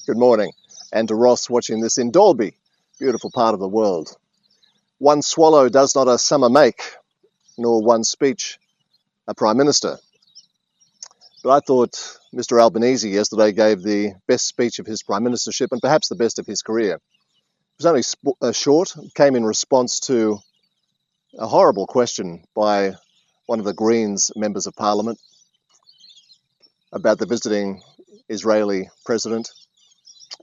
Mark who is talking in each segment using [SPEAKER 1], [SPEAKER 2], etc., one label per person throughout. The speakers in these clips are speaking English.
[SPEAKER 1] Good morning. And to Ross watching this in Dalby, beautiful part of the world. One swallow does not a summer make, nor one speech a prime minister. But I thought Mr Albanese yesterday gave the best speech of his prime ministership and perhaps the best of his career. It was only short, came in response to a horrible question by one of the Greens members of parliament about the visiting Israeli president.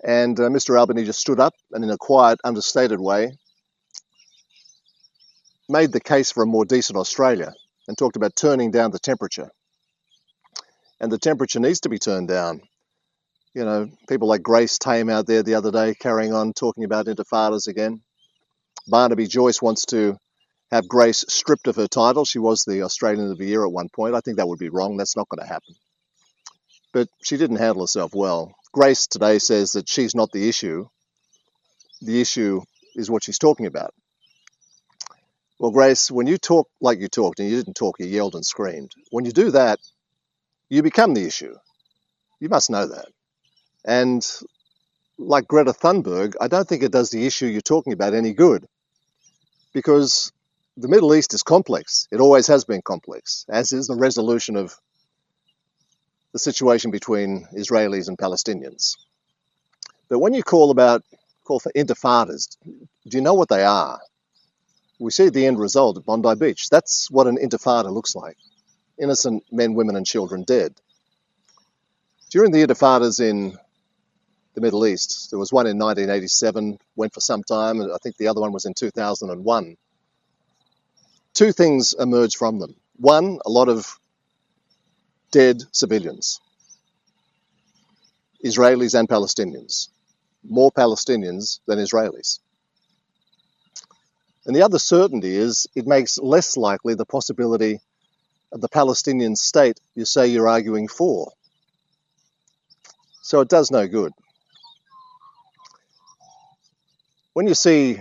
[SPEAKER 1] And Mr Albanese just stood up and in a quiet, understated way made the case for a more decent Australia and talked about turning down the temperature. And the temperature needs to be turned down. You know, people like Grace Tame out there the other day carrying on talking about intifadas again. Barnaby Joyce wants to have Grace stripped of her title. She was the Australian of the Year at one point. I think that would be wrong. That's not going to happen. But she didn't handle herself well. Grace today says that she's not the issue. The issue is what she's talking about. Well, Grace, when you talk like you talked, and you didn't talk, you yelled and screamed. When you do that, you become the issue. You must know that. And like Greta Thunberg, I don't think it does the issue you're talking about any good. Because the Middle East is complex. It always has been complex, as is the resolution of the situation between Israelis and Palestinians. But when you call for intifadas, do you know what they are? We see the end result at Bondi Beach. That's what an intifada looks like. Innocent men, women and children dead. During the intifadas in the Middle East, there was one in 1987, went for some time, and I think the other one was in 2001. Two things emerged from them. One, a lot of dead civilians, Israelis and Palestinians, more Palestinians than Israelis. And the other certainty is it makes less likely the possibility of the Palestinian state you say you're arguing for. So it does no good. When you see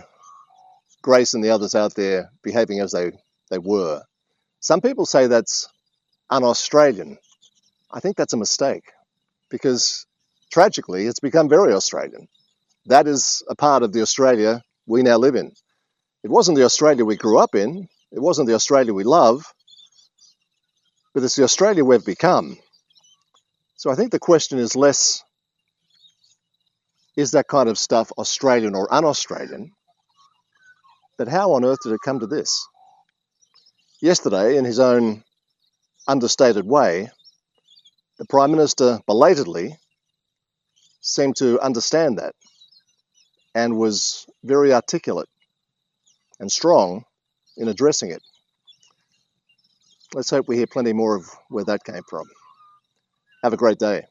[SPEAKER 1] Grace and the others out there behaving as they were, some people say that's un-Australian. I think that's a mistake because tragically it's become very Australian. That is a part of the Australia we now live in. It wasn't the Australia we grew up in. It wasn't the Australia we love. But it's the Australia we've become. So I think the question is less, is that kind of stuff Australian or un-Australian? But how on earth did it come to this? Yesterday, in his own understated way, the Prime Minister belatedly seemed to understand that and was very articulate and strong in addressing it. Let's hope we hear plenty more of where that came from. Have a great day.